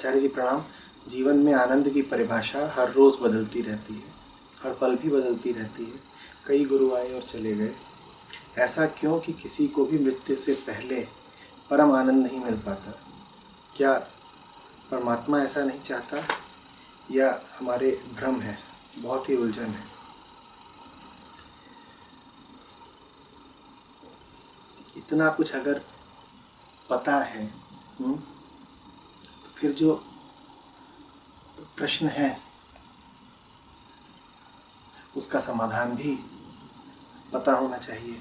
आचार्य जी प्रणाम। जीवन में आनंद की परिभाषा हर रोज़ बदलती रहती है, हर पल भी बदलती रहती है। कई गुरु आए और चले गए। ऐसा क्यों कि किसी को भी मृत्यु से पहले परम आनंद नहीं मिल पाता? क्या परमात्मा ऐसा नहीं चाहता या हमारे भ्रम है? बहुत ही उलझन है। इतना कुछ अगर पता है तो फिर जो प्रश्न है उसका समाधान भी पता होना चाहिए।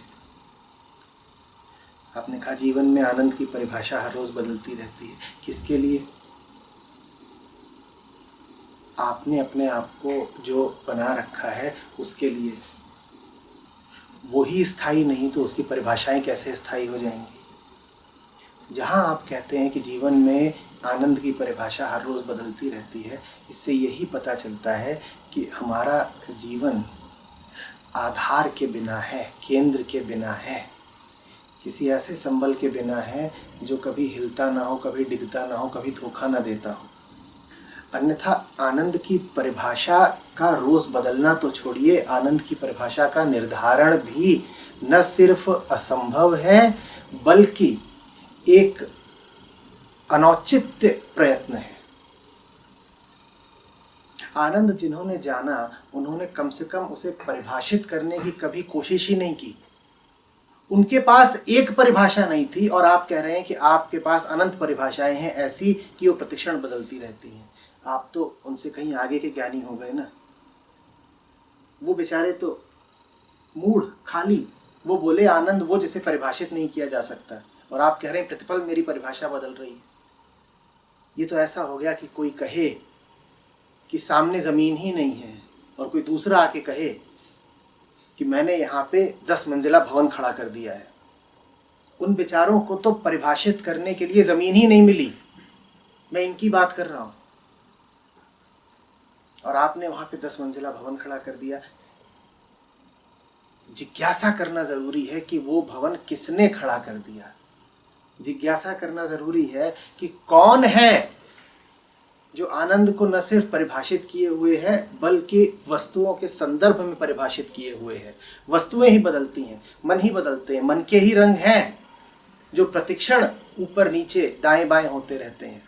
आपने कहा जीवन में आनंद की परिभाषा हर रोज़ बदलती रहती है। किसके लिए? आपने अपने आप को जो बना रखा है उसके लिए। वो ही स्थायी नहीं तो उसकी परिभाषाएं कैसे स्थायी हो जाएंगी? जहाँ आप कहते हैं कि जीवन में आनंद की परिभाषा हर रोज़ बदलती रहती है, इससे यही पता चलता है कि हमारा जीवन आधार के बिना है, केंद्र के बिना है, किसी ऐसे संबल के बिना है जो कभी हिलता ना हो, कभी डिगता ना हो, कभी धोखा ना देता हो। अन्यथा आनंद की परिभाषा का रोज़ बदलना तो छोड़िए, आनंद की परिभाषा का निर्धारण भी न सिर्फ असंभव है बल्कि एक अनौचित्य प्रयत्न है। आनंद जिन्होंने जाना उन्होंने कम से कम उसे परिभाषित करने की कभी कोशिश ही नहीं की। उनके पास एक परिभाषा नहीं थी और आप कह रहे हैं कि आपके पास अनंत परिभाषाएं हैं ऐसी कि वो प्रतिक्षण बदलती रहती हैं। आप तो उनसे कहीं आगे के ज्ञानी हो गए ना। वो बेचारे तो मूढ़, खाली, वो बोले आनंद वो जिसे परिभाषित नहीं किया जा सकता, और आप कह रहे हैं प्रतिपल मेरी परिभाषा बदल रही है। ये तो ऐसा हो गया कि कोई कहे कि सामने ज़मीन ही नहीं है और कोई दूसरा आके कहे कि मैंने यहाँ पे 10 मंजिला भवन खड़ा कर दिया है। उन बेचारों को तो परिभाषित करने के लिए ज़मीन ही नहीं मिली। मैं इनकी बात कर रहा हूँ। और आपने वहाँ पे 10 मंजिला भवन खड़ा कर दिया। जिज्ञासा करना ज़रूरी है कि वो भवन किसने खड़ा कर दिया। जिज्ञासा करना ज़रूरी है कि कौन है जो आनंद को न सिर्फ परिभाषित किए हुए है बल्कि वस्तुओं के संदर्भ में परिभाषित किए हुए है। वस्तुएं ही बदलती हैं, मन ही बदलते हैं, मन के ही रंग हैं जो प्रतिक्षण ऊपर नीचे दाएं बाएं होते रहते हैं।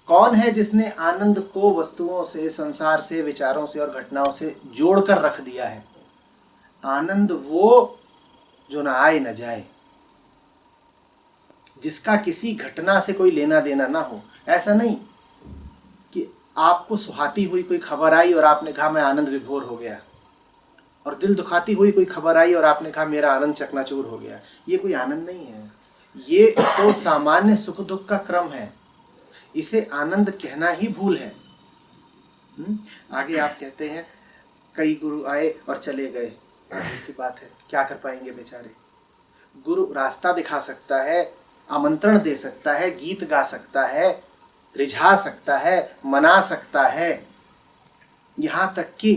कौन है जिसने आनंद को वस्तुओं से, संसार से, विचारों से और घटनाओं से जोड़कर रख दिया है? आनंद वो जो ना आए न जाए, जिसका किसी घटना से कोई लेना देना ना हो। ऐसा नहीं कि आपको सुहाती हुई कोई खबर आई और आपने कहा मैं आनंद विभोर हो गया, और दिल दुखाती हुई कोई खबर आई और आपने कहा मेरा आनंद चकनाचूर हो गया। ये कोई आनंद नहीं है, ये तो सामान्य सुख दुख का क्रम है। इसे आनंद कहना ही भूल है। आगे आप कहते हैं कई गुरु आए और चले गए। सही सी बात है, क्या कर पाएंगे बेचारे। गुरु रास्ता दिखा सकता है, आमंत्रण दे सकता है, गीत गा सकता है, रिझा सकता है, मना सकता है, यहाँ तक कि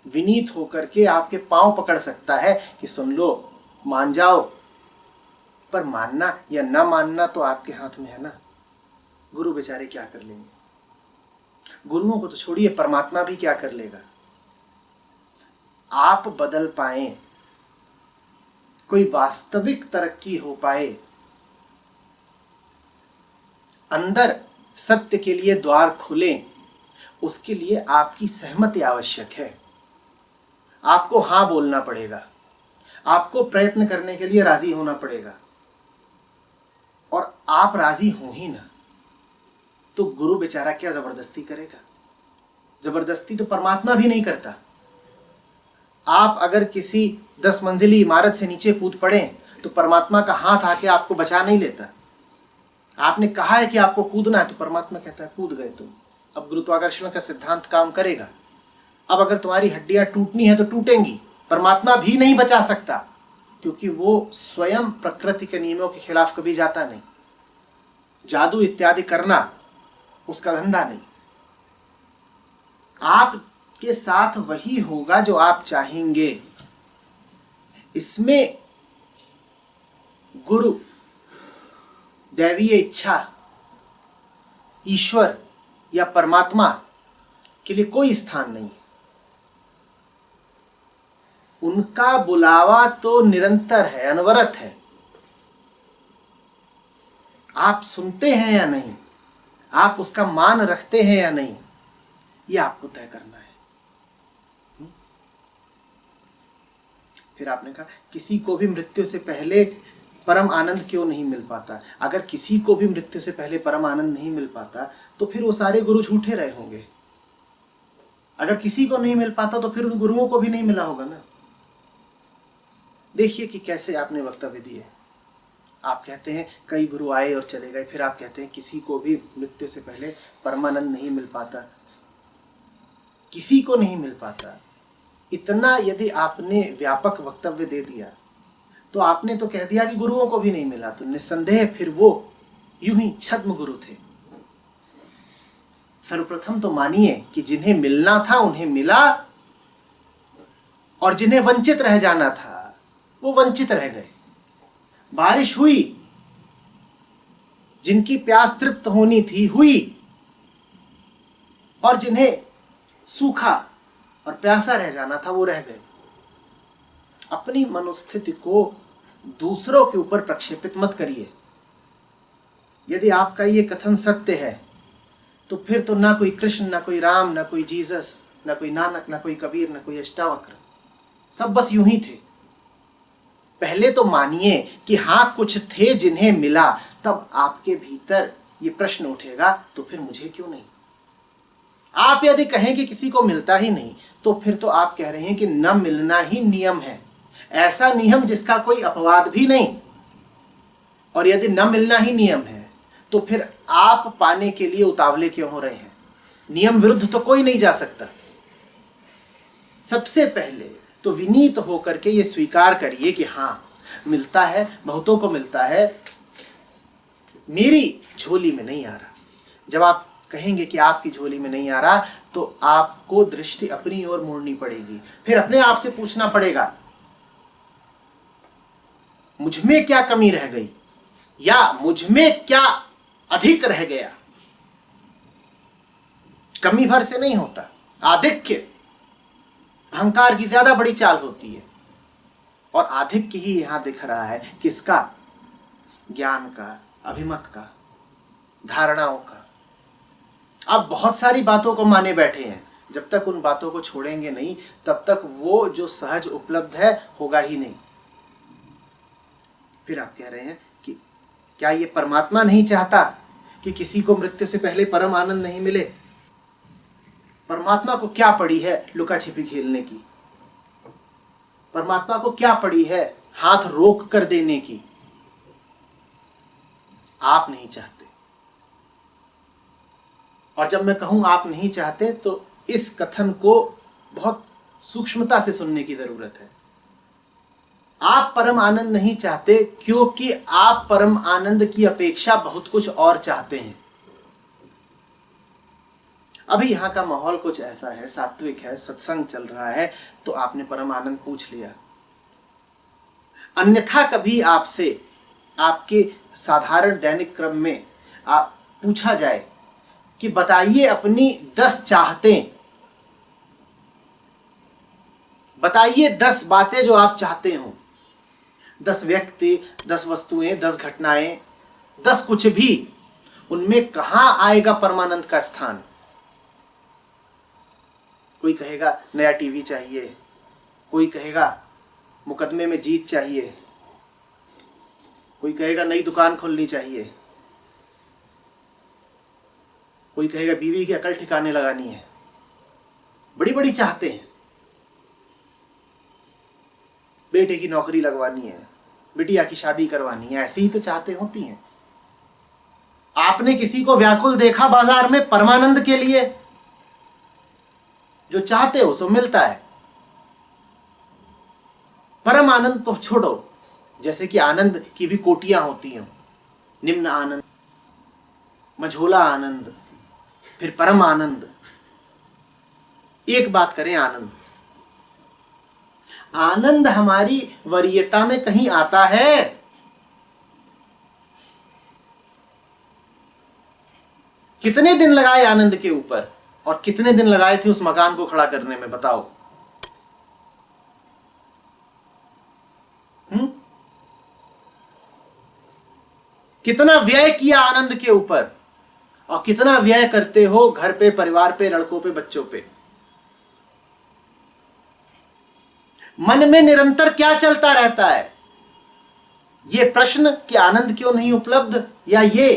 विनीत होकर के आपके पांव पकड़ सकता है कि सुन लो, मान जाओ। पर मानना या ना मानना तो आपके हाथ में है ना। गुरु बेचारे क्या कर लेंगे? गुरुओं को तो छोड़िए, परमात्मा भी क्या कर लेगा? आप बदल पाए, कोई वास्तविक तरक्की हो पाए, अंदर सत्य के लिए द्वार खुले, उसके लिए आपकी सहमति आवश्यक है। आपको हाँ बोलना पड़ेगा, आपको प्रयत्न करने के लिए राजी होना पड़ेगा। और आप राजी हो ही ना तो गुरु बेचारा क्या जबरदस्ती करेगा? जबरदस्ती तो परमात्मा भी नहीं करता। आप अगर किसी 10 मंजिली इमारत से नीचे कूद पड़े तो परमात्मा का हाथ आके आपको बचा नहीं लेता। आपने कहा है कि आपको कूदना है तो परमात्मा कहता है कूद गए तुम, अब गुरुत्वाकर्षण का सिद्धांत काम करेगा। अब अगर तुम्हारी हड्डियां टूटनी है तो टूटेंगी, परमात्मा भी नहीं बचा सकता, क्योंकि वो स्वयं प्रकृति के नियमों के खिलाफ कभी जाता नहीं। जादू इत्यादि करना उसका धंधा नहीं। आपके साथ वही होगा जो आप चाहेंगे। इसमें गुरु, दैवीय इच्छा, ईश्वर या परमात्मा के लिए कोई स्थान नहीं है। उनका बुलावा तो निरंतर है, अनवरत है। आप सुनते हैं या नहीं, आप उसका मान रखते हैं या नहीं, ये आपको तय करना है। फिर आपने कहा किसी को भी मृत्यु से पहले परम आनंद क्यों नहीं मिल पाता। अगर किसी को भी मृत्यु से पहले परम आनंद नहीं मिल पाता तो फिर वो सारे गुरु झूठे रहे होंगे। अगर किसी को नहीं मिल पाता तो फिर उन गुरुओं को भी नहीं मिला होगा ना। देखिए कि कैसे आपने वक्तव्य दिए। आप कहते हैं कई गुरु आए और चले गए, फिर आप कहते हैं किसी को भी मृत्यु से पहले परमानंद नहीं मिल पाता, किसी को नहीं मिल पाता। इतना यदि आपने व्यापक वक्तव्य दे दिया तो आपने तो कह दिया कि गुरुओं को भी नहीं मिला, तो निस्संदेह फिर वो यूं ही छद्म गुरु थे। सर्वप्रथम तो मानिए कि जिन्हें मिलना था उन्हें मिला, और जिन्हें वंचित रह जाना था वो वंचित रह गए। बारिश हुई, जिनकी प्यास तृप्त होनी थी हुई, और जिन्हें सूखा और प्यासा रह जाना था वो रह गए। अपनी मनोस्थिति को दूसरों के ऊपर प्रक्षेपित मत करिए। यदि आपका ये कथन सत्य है तो फिर तो ना कोई कृष्ण, ना कोई राम, ना कोई जीसस, ना कोई नानक, ना कोई कबीर, ना कोई अष्टावक्र, सब बस यूं ही थे। पहले तो मानिए कि हाँ कुछ थे जिन्हें मिला, तब आपके भीतर ये प्रश्न उठेगा तो फिर मुझे क्यों नहीं। आप यदि कहें कि किसी को मिलता ही नहीं तो फिर तो आप कह रहे हैं कि न मिलना ही नियम है, ऐसा नियम जिसका कोई अपवाद भी नहीं। और यदि न मिलना ही नियम है तो फिर आप पाने के लिए उतावले क्यों हो रहे हैं। नियम विरुद्ध तो कोई नहीं जा सकता। सबसे पहले तो विनीत होकर के ये स्वीकार करिए कि हाँ मिलता है, बहुतों को मिलता है, मेरी झोली में नहीं आ रहा। जब आप कहेंगे कि आपकी झोली में नहीं आ रहा तो आपको दृष्टि अपनी ओर मोड़नी पड़ेगी। फिर अपने आप से पूछना पड़ेगा मुझमें क्या कमी रह गई या मुझमें क्या अधिक रह गया। कमी भर से नहीं होता, आधिक्य, अहंकार की ज्यादा बड़ी चाल होती है। और आधिक्य ही यहां दिख रहा है, किसका? ज्ञान का, अभिमत का, धारणाओं का। आप बहुत सारी बातों को माने बैठे हैं, जब तक उन बातों को छोड़ेंगे नहीं तब तक वो जो सहज उपलब्ध है होगा ही नहीं। फिर आप कह रहे हैं कि क्या ये परमात्मा नहीं चाहता कि किसी को मृत्यु से पहले परम आनंद नहीं मिले? परमात्मा को क्या पड़ी है लुका छिपी खेलने की? परमात्मा को क्या पड़ी है हाथ रोक कर देने की? आप नहीं चाहते। और जब मैं कहूं आप नहीं चाहते तो इस कथन को बहुत सूक्ष्मता से सुनने की जरूरत है। आप परम आनंद नहीं चाहते क्योंकि आप परम आनंद की अपेक्षा बहुत कुछ और चाहते हैं। अभी यहां का माहौल कुछ ऐसा है, सात्विक है, सत्संग चल रहा है, तो आपने परम आनंद पूछ लिया। अन्यथा कभी आपसे आपके साधारण दैनिक क्रम में आप पूछा जाए कि बताइए अपनी 10 चाहतें, बताइए 10 बातें जो आप चाहते हो, 10 व्यक्ति, 10 वस्तुएं, 10 घटनाएं, 10 कुछ भी, उनमें कहां आएगा परमानंद का स्थान? कोई कहेगा नया टीवी चाहिए, कोई कहेगा मुकदमे में जीत चाहिए, कोई कहेगा नई दुकान खोलनी चाहिए, कोई कहेगा बीवी की अकल ठिकाने लगानी है। बड़ी बड़ी चाहते हैं। बेटे की नौकरी लगवानी है, बिटिया की शादी करवानी है, ऐसी ही तो चाहते होती हैं। आपने किसी को व्याकुल देखा बाजार में परमानंद के लिए? जो चाहते हो सो मिलता है। परम आनंद तो छोड़ो, जैसे कि आनंद की भी कोटियां होती हैं, निम्न आनंद, मझोला आनंद, फिर परम आनंद। एक बात करें, आनंद, आनंद हमारी वरीयता में कहीं आता है? कितने दिन लगाए आनंद के ऊपर, और कितने दिन लगाए थे उस मकान को खड़ा करने में, बताओ। कितना व्यय किया आनंद के ऊपर, और कितना व्यय करते हो घर पे, परिवार पे, लड़कों पे, बच्चों पे। मन में निरंतर क्या चलता रहता है? ये प्रश्न कि आनंद क्यों नहीं उपलब्ध, या ये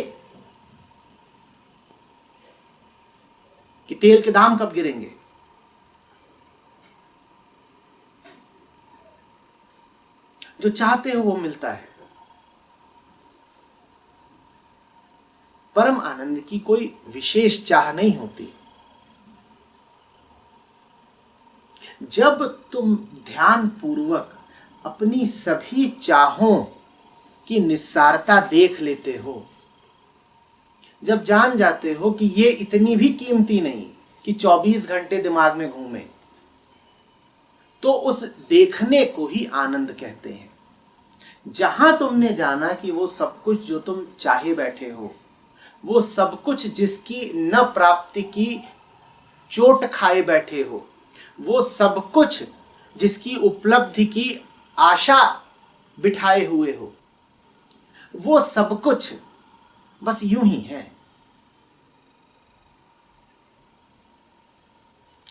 कि तेल के दाम कब गिरेंगे। जो चाहते हो वो मिलता है। परम आनंद की कोई विशेष चाह नहीं होती। जब तुम ध्यान पूर्वक अपनी सभी चाहों की निस्सारता देख लेते हो, जब जान जाते हो कि ये इतनी भी कीमती नहीं कि 24 घंटे दिमाग में घूमे, तो उस देखने को ही आनंद कहते हैं। जहां तुमने जाना कि वो सब कुछ जो तुम चाहे बैठे हो, वो सब कुछ जिसकी न प्राप्ति की चोट खाए बैठे हो, वो सब कुछ जिसकी उपलब्धि की आशा बिठाए हुए हो, वो सब कुछ बस यूं ही है।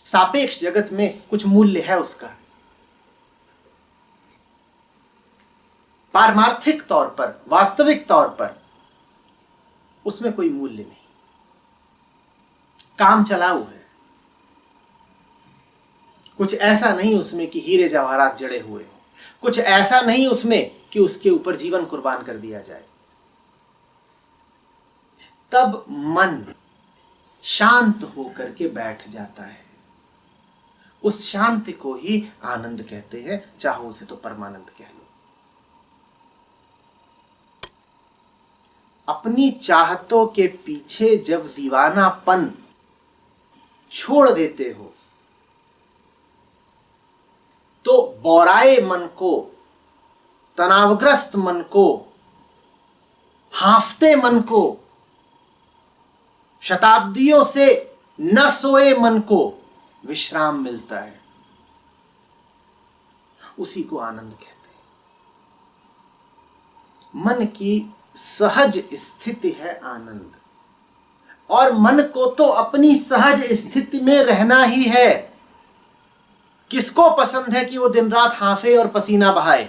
सापेक्ष जगत में कुछ मूल्य है उसका, पारमार्थिक तौर पर, वास्तविक तौर पर उसमें कोई मूल्य नहीं। काम चलाऊ है, कुछ ऐसा नहीं उसमें कि हीरे जवाहरात जड़े हुए हो, कुछ ऐसा नहीं उसमें कि उसके ऊपर जीवन कुर्बान कर दिया जाए। तब मन शांत होकर के बैठ जाता है। उस शांति को ही आनंद कहते हैं, चाहो उसे तो परमानंद कह लो। अपनी चाहतों के पीछे जब दीवानापन छोड़ देते हो, तो बौराए मन को, तनावग्रस्त मन को, हांफते मन को, शताब्दियों से न सोए मन को विश्राम मिलता है। उसी को आनंद कहते हैं। मन की सहज स्थिति है आनंद, और मन को तो अपनी सहज स्थिति में रहना ही है। किसको पसंद है कि वो दिन रात हांफे और पसीना बहाए?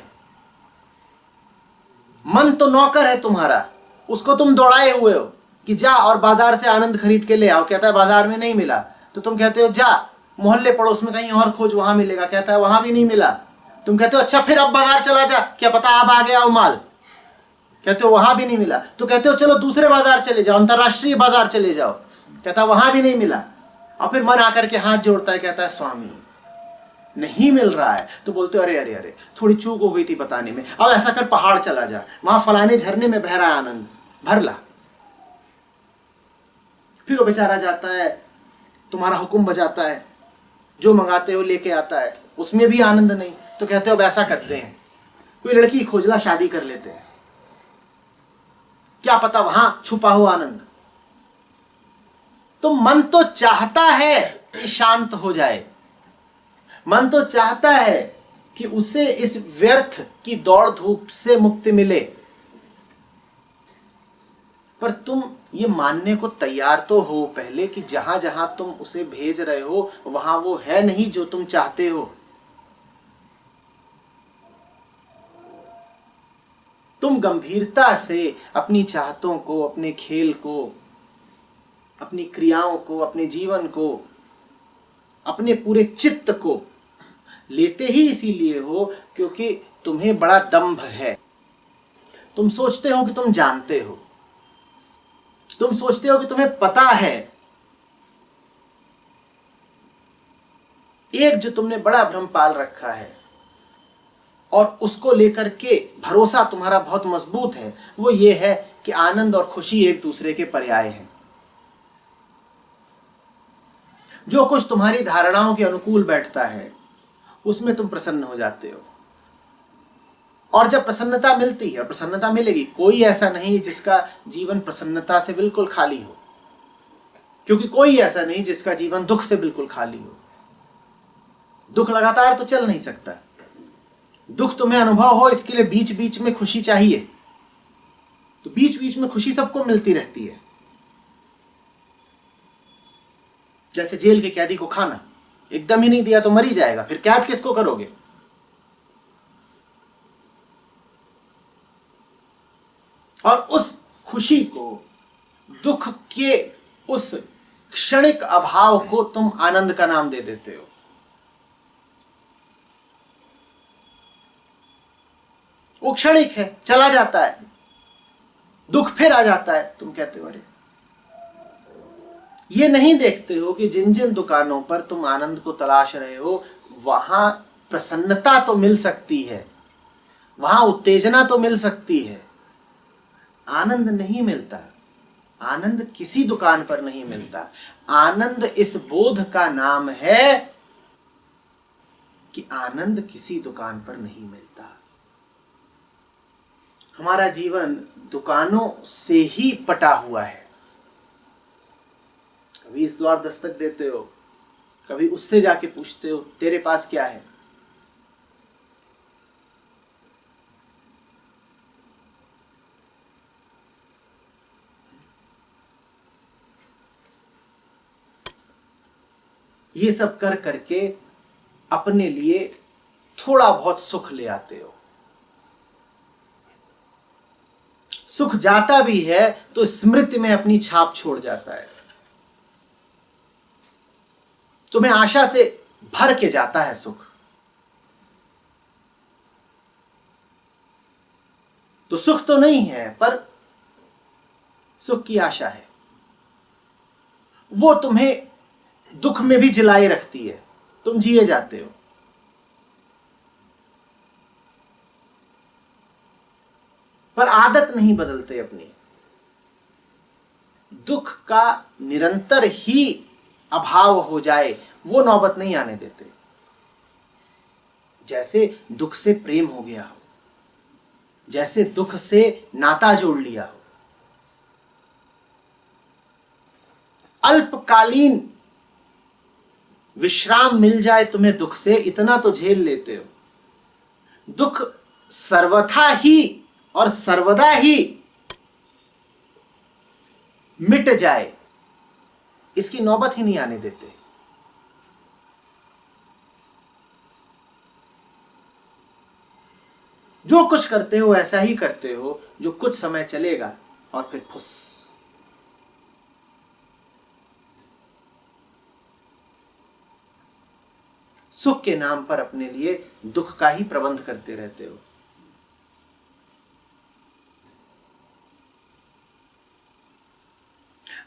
मन तो नौकर है तुम्हारा, उसको तुम दौड़ाए हुए हो कि जा और बाजार से आनंद खरीद के ले आओ। कहता है बाजार में नहीं मिला, तो तुम कहते हो जा मोहल्ले पड़ोस में कहीं और खोज, वहां मिलेगा। कहता है वहां भी नहीं मिला। तुम कहते हो अच्छा फिर अब बाजार चला जा, क्या पता अब आ गया हो माल। कहते हो वहां भी नहीं मिला, तो कहते हो चलो दूसरे बाजार चले जाओ, अंतरराष्ट्रीय बाजार चले जाओ। कहता है वहां भी नहीं मिला। और फिर मन आकर के हाथ जोड़ता है, कहता है स्वामी नहीं मिल रहा है। तो बोलते हो अरे अरे अरे थोड़ी चूक हो गई थी बताने में, अब ऐसा कर पहाड़ चला जा, वहां फलाने झरने में बह रहा है आनंद, भर ला। फिर वो बेचारा जाता है, तुम्हारा हुक्म बजाता है, जो मंगाते हो लेके आता है, उसमें भी आनंद नहीं। तो कहते हो अब ऐसा करते हैं, कोई लड़की खोजला, शादी कर लेते हैं, क्या पता वहां छुपा हो आनंद। तो मन तो चाहता है कि शांत हो जाए, मन तो चाहता है कि उसे इस व्यर्थ की दौड़ धूप से मुक्ति मिले, पर तुम ये मानने को तैयार तो हो पहले कि जहां जहां तुम उसे भेज रहे हो वहां वो है नहीं जो तुम चाहते हो। तुम गंभीरता से अपनी चाहतों को, अपने खेल को, अपनी क्रियाओं को, अपने जीवन को, अपने पूरे चित्त को लेते ही इसीलिए हो क्योंकि तुम्हें बड़ा दंभ है। तुम सोचते हो कि तुम जानते हो, तुम सोचते हो कि तुम्हें पता है। एक जो तुमने बड़ा भ्रम पाल रखा है और उसको लेकर के भरोसा तुम्हारा बहुत मजबूत है, वो ये है कि आनंद और खुशी एक दूसरे के पर्याय हैं। जो कुछ तुम्हारी धारणाओं के अनुकूल बैठता है उसमें तुम प्रसन्न हो जाते हो, और जब प्रसन्नता मिलती है, और प्रसन्नता मिलेगी, कोई ऐसा नहीं जिसका जीवन प्रसन्नता से बिल्कुल खाली हो। क्योंकि कोई ऐसा नहीं जिसका जीवन दुख से बिल्कुल खाली हो। दुख लगातार तो चल नहीं सकता। दुख तुम्हें अनुभव हो, इसके लिए बीच बीच में खुशी चाहिए। तो बीच बीच में खुशी सबको मिलती रहती है। जैसे जेल के कैदी को खाना, एकदम ही नहीं दिया तो मर ही जाएगा, फिर कैद किसको करोगे? और उस खुशी को, दुख के उस क्षणिक अभाव को तुम आनंद का नाम दे देते हो। वो क्षणिक है, चला जाता है, दुख फिर आ जाता है। तुम कहते हो अरे, ये नहीं देखते हो कि जिन जिन दुकानों पर तुम आनंद को तलाश रहे हो, वहां प्रसन्नता तो मिल सकती है, वहां उत्तेजना तो मिल सकती है, आनंद नहीं मिलता। आनंद किसी दुकान पर नहीं मिलता। आनंद इस बोध का नाम है कि आनंद किसी दुकान पर नहीं मिलता। हमारा जीवन दुकानों से ही पटा हुआ है। कभी इस द्वार दस्तक देते हो, कभी उससे जाके पूछते हो तेरे पास क्या है। ये सब कर करके अपने लिए थोड़ा बहुत सुख ले आते हो। सुख जाता भी है तो स्मृति में अपनी छाप छोड़ जाता है, तुम्हें आशा से भर के जाता है सुख। तो सुख तो नहीं है, पर सुख की आशा है। वो तुम्हें दुख में भी जिलाए रखती है, तुम जिए जाते हो। पर आदत नहीं बदलते अपनी। दुख का निरंतर ही अभाव हो जाए, वो नौबत नहीं आने देते। जैसे दुख से प्रेम हो गया हो, जैसे दुख से नाता जोड़ लिया हो, अल्पकालीन विश्राम मिल जाए तुम्हें दुख से, इतना तो झेल लेते हो। दुख सर्वथा ही और सर्वदा ही मिट जाए, इसकी नौबत ही नहीं आने देते। जो कुछ करते हो ऐसा ही करते हो जो कुछ समय चलेगा और फिर फुस। सुख के नाम पर अपने लिए दुख का ही प्रबंध करते रहते हो।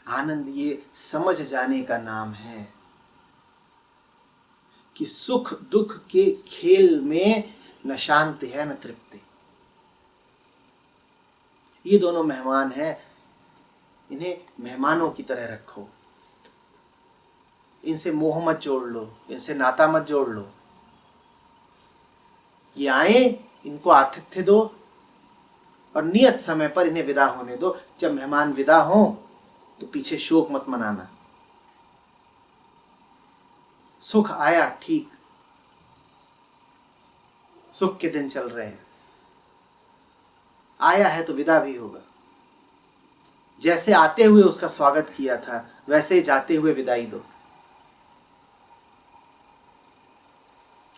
आनंद ये समझ जाने का नाम है कि सुख दुख के खेल में न शांति है न तृप्ति। ये दोनों मेहमान हैं, इन्हें मेहमानों की तरह रखो। इनसे मोह मत जोड़ लो, इनसे नाता मत जोड़ लो। ये आए, इनको आतिथ्य दो और नियत समय पर इन्हें विदा होने दो। जब मेहमान विदा हो तो पीछे शोक मत मनाना। सुख आया ठीक, सुख के दिन चल रहे हैं, आया है तो विदा भी होगा। जैसे आते हुए उसका स्वागत किया था, वैसे ही जाते हुए विदाई दो।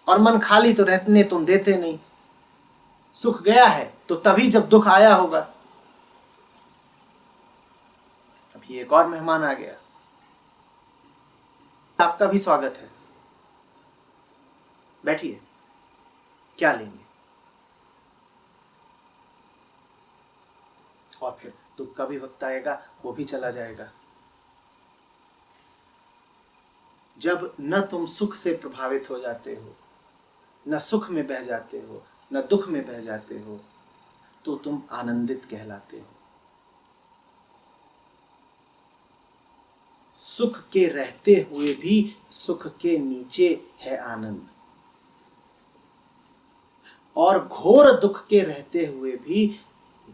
और मन खाली तो रहने तुम देते नहीं। सुख गया है तो तभी जब दुख आया होगा। अभी एक और मेहमान आ गया, आपका भी स्वागत है, बैठिए, क्या लेंगे। और फिर दुख का भी वक्त आएगा, वो भी चला जाएगा। जब न तुम सुख से प्रभावित हो जाते हो, न सुख में बह जाते हो, न दुख में बह जाते हो, तो तुम आनंदित कहलाते हो। सुख के रहते हुए भी सुख के नीचे है आनंद, और घोर दुख के रहते हुए भी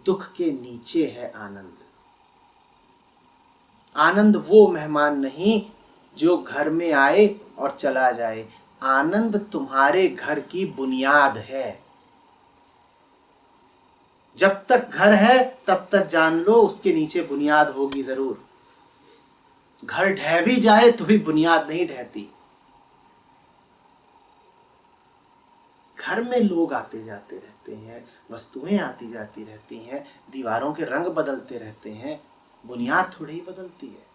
दुख के नीचे है आनंद। आनंद वो मेहमान नहीं जो घर में आए और चला जाए। आनंद तुम्हारे घर की बुनियाद है। जब तक घर है तब तक जान लो उसके नीचे बुनियाद होगी जरूर। घर ढह भी जाए तो भी बुनियाद नहीं ढहती। घर में लोग आते जाते रहते हैं, वस्तुएं आती जाती रहती हैं, दीवारों के रंग बदलते रहते हैं, बुनियाद थोड़ी ही बदलती है।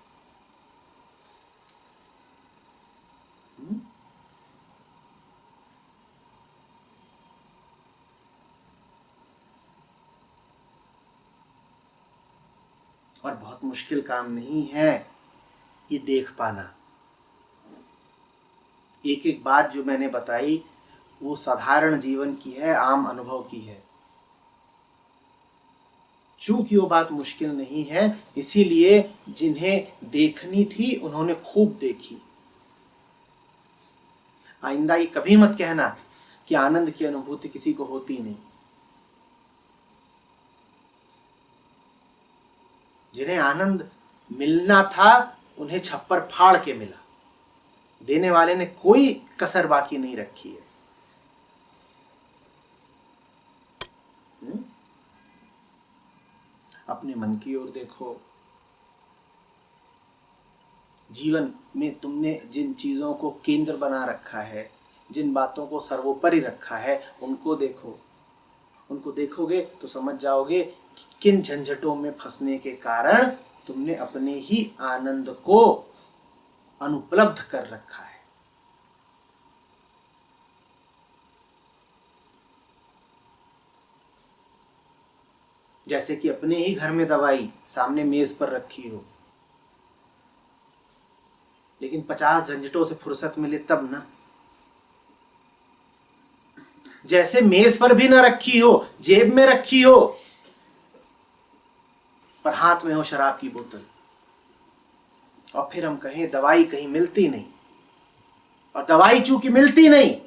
और बहुत मुश्किल काम नहीं है ये देख पाना। एक एक बात जो मैंने बताई वो साधारण जीवन की है, आम अनुभव की है। चूंकि वो बात मुश्किल नहीं है, इसीलिए जिन्हें देखनी थी उन्होंने खूब देखी। आइंदा ये कभी मत कहना कि आनंद की अनुभूति किसी को होती नहीं। जिन्हें आनंद मिलना था उन्हें छप्पर फाड़ के मिला। देने वाले ने कोई कसर बाकी नहीं रखी है। अपने मन की ओर देखो। जीवन में तुमने जिन चीजों को केंद्र बना रखा है, जिन बातों को सर्वोपरि रखा है, उनको देखो। उनको देखोगे तो समझ जाओगे कि किन झंझटों में फंसने के कारण तुमने अपने ही आनंद को अनुपलब्ध कर रखा है। जैसे कि अपने ही घर में दवाई सामने मेज पर रखी हो, लेकिन 50 झंझटों से फुर्सत मिले तब ना। जैसे मेज पर भी ना रखी हो, जेब में रखी हो, पर हाथ में हो शराब की बोतल, और फिर हम कहें दवाई कहीं मिलती नहीं, और दवाई चूंकि मिलती नहीं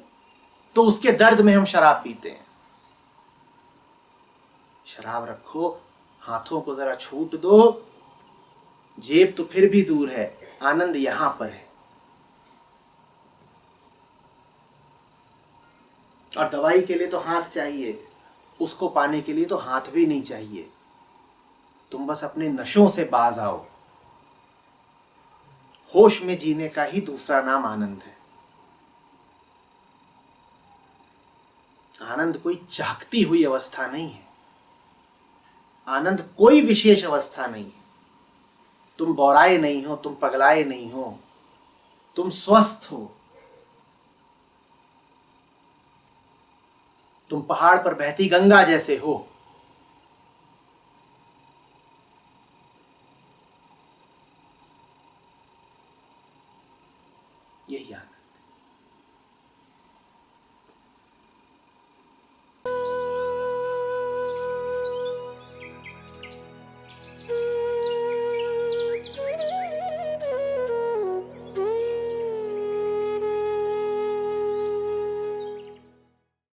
तो उसके दर्द में हम शराब पीते हैं। शराब रखो, हाथों को जरा छूट दो, जेब तो फिर भी दूर है, आनंद यहां पर है। और दवाई के लिए तो हाथ चाहिए, उसको पाने के लिए तो हाथ भी नहीं चाहिए। तुम बस अपने नशों से बाज आओ। होश में जीने का ही दूसरा नाम आनंद है। आनंद कोई चाहती हुई अवस्था नहीं है। आनंद कोई विशेष अवस्था नहीं है। तुम बौराए नहीं हो, तुम पगलाए नहीं हो, तुम स्वस्थ हो। तुम पहाड़ पर बहती गंगा जैसे हो। यही आनंद।